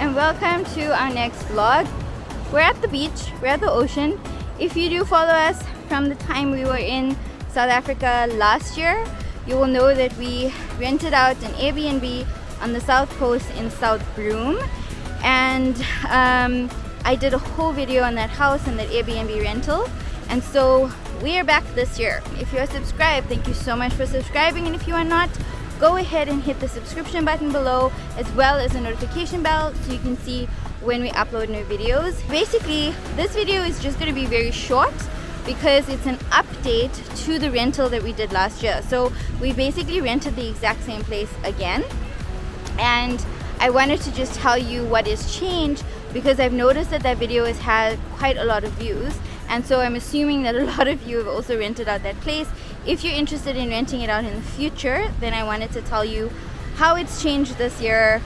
and welcome to our next vlog. We're at the beach, we're at the ocean. If you do follow us from the time we were in South Africa last year, you will know that we rented out an Airbnb on the south coast in Southbroom, and I did a whole video on that house and that Airbnb rental. And so we are back this year. If you are subscribed, thank you so much for subscribing, and if you are not, go ahead and hit the subscription button below, as well as a notification bell, so you can see when we upload new videos. Basically, this video is just going to be very short because it's an update to the rental that we did last year. So we basically rented the exact same place again, and I wanted to just tell you what has changed because I've noticed that video has had quite a lot of views, and so I'm assuming that a lot of you have also rented out that place. If you're interested in renting it out in the future, then I wanted to tell you how it's changed this year.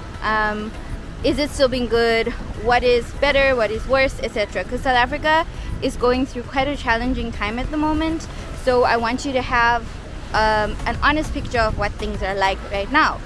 Is it still being good? What is better? What is worse? Etc. Because South Africa is going through quite a challenging time at the moment. So I want you to have an honest picture of what things are like right now.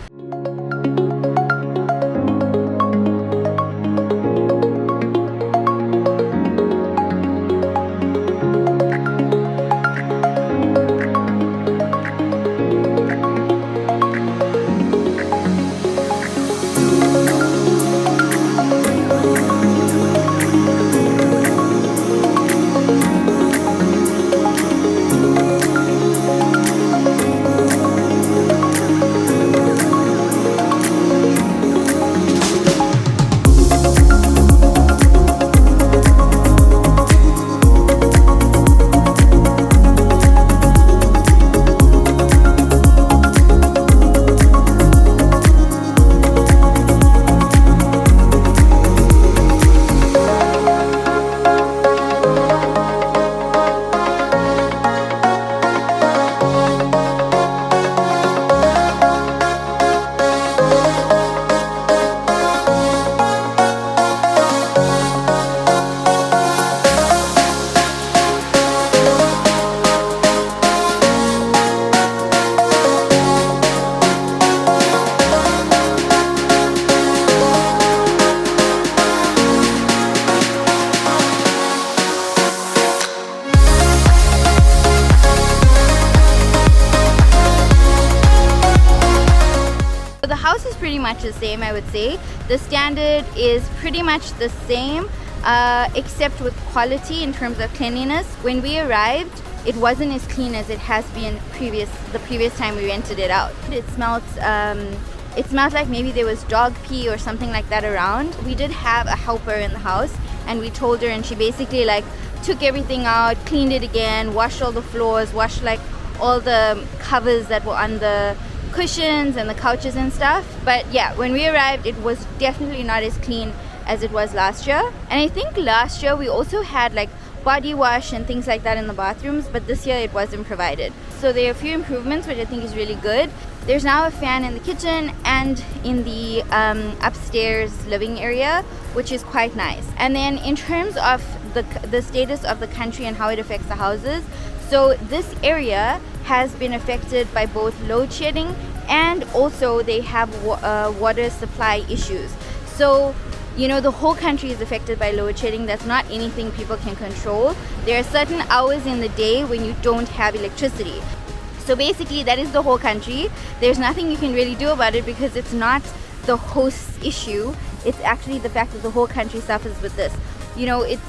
The house is pretty much the same, I would say. The standard is pretty much the same, except with quality in terms of cleanliness. When we arrived, it wasn't as clean as it has been the previous time we rented it out. It smelled like maybe there was dog pee or something like that around. We did have a helper in the house, and we told her, and she basically like took everything out, cleaned it again, washed all the floors, washed like all the covers that were on the cushions and the couches and stuff. But yeah, when we arrived, it was definitely not as clean as it was last year. And I think last year we also had like body wash and things like that in the bathrooms, but this year it wasn't provided. So there are a few improvements, which I think is really good. There's now a fan in the kitchen and in the upstairs living area, which is quite nice. And then in terms of the status of the country and how it affects the houses, so this area has been affected by both load shedding, and also they have water supply issues. So, you know, the whole country is affected by load shedding. That's not anything people can control. There are certain hours in the day when you don't have electricity. So basically that is the whole country. There's nothing you can really do about it because it's not the host's issue. It's actually the fact that the whole country suffers with this. You know, it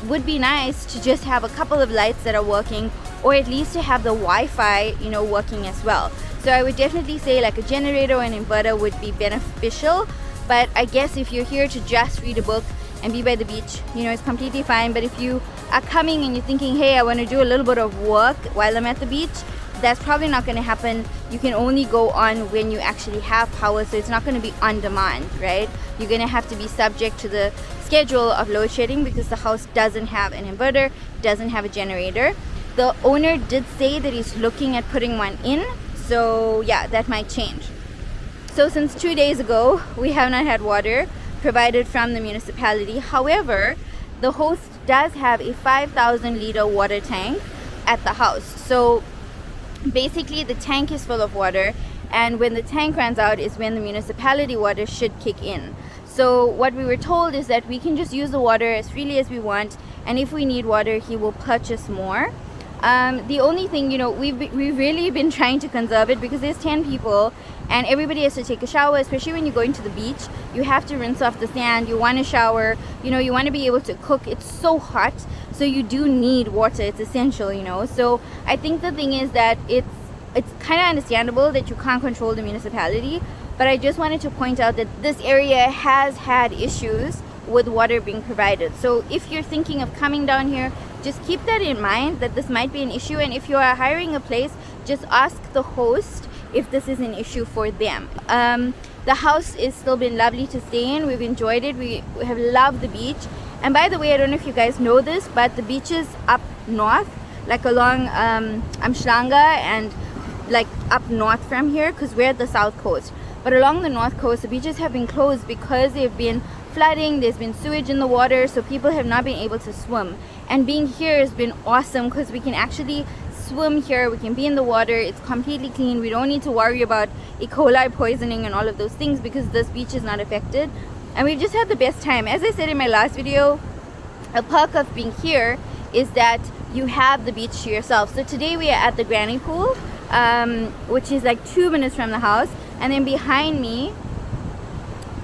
would be nice to just have a couple of lights that are working, or at least to have the Wi-Fi, you know, working as well. So I would definitely say like a generator or an inverter would be beneficial. But I guess if you're here to just read a book and be by the beach, you know, it's completely fine. But if you are coming and you're thinking, hey, I want to do a little bit of work while I'm at the beach, that's probably not going to happen. You can only go on when you actually have power, so it's not going to be on demand, right? You're going to have to be subject to the schedule of load shedding because the house doesn't have an inverter, doesn't have a generator. The owner did say that he's looking at putting one in, so yeah, that might change. So since 2 days ago, we have not had water provided from the municipality. However, the host does have a 5,000 liter water tank at the house. So basically the tank is full of water, and when the tank runs out is when the municipality water should kick in. So what we were told is that we can just use the water as freely as we want, and if we need water, he will purchase more. The only thing, you know, we've really been trying to conserve it because there's 10 people and everybody has to take a shower, especially when you're going to the beach. You have to rinse off the sand, you want to shower, you know, you want to be able to cook. It's so hot, so you do need water. It's essential, you know. So I think the thing is that it's kind of understandable that you can't control the municipality, but I just wanted to point out that this area has had issues with water being provided. So if you're thinking of coming down here, just keep that in mind, that this might be an issue. And if you are hiring a place, just ask the host if this is an issue for them. The house is still been lovely to stay in. We've enjoyed it. We have loved the beach. And by the way, I don't know if you guys know this, but the beaches up north, like along Amshlanga and like up north from here, because we're at the south coast, but along the north coast, the beaches have been closed because they've been flooding, there's been sewage in the water, so people have not been able to swim. And being here has been awesome because we can actually swim here, we can be in the water, it's completely clean, we don't need to worry about E. coli poisoning and all of those things because this beach is not affected. And we've just had the best time. As I said in my last video, a perk of being here is that you have the beach to yourself. So today we are at the granny pool, which is like 2 minutes from the house, and then behind me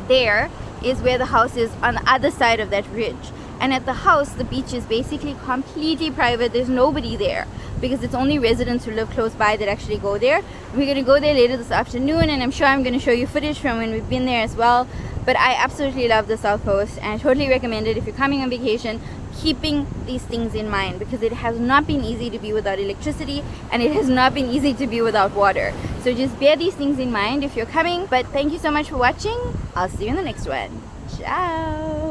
there is where the house is on the other side of that ridge. And at the house, the beach is basically completely private. There's nobody there because it's only residents who live close by that actually go there. We're going to go there later this afternoon, and I'm sure I'm going to show you footage from when we've been there as well. But I absolutely love the South Coast, and I totally recommend it if you're coming on vacation, keeping these things in mind, because it has not been easy to be without electricity and it has not been easy to be without water. So just bear these things in mind if you're coming. But thank you so much for watching. I'll see you in the next one. Ciao.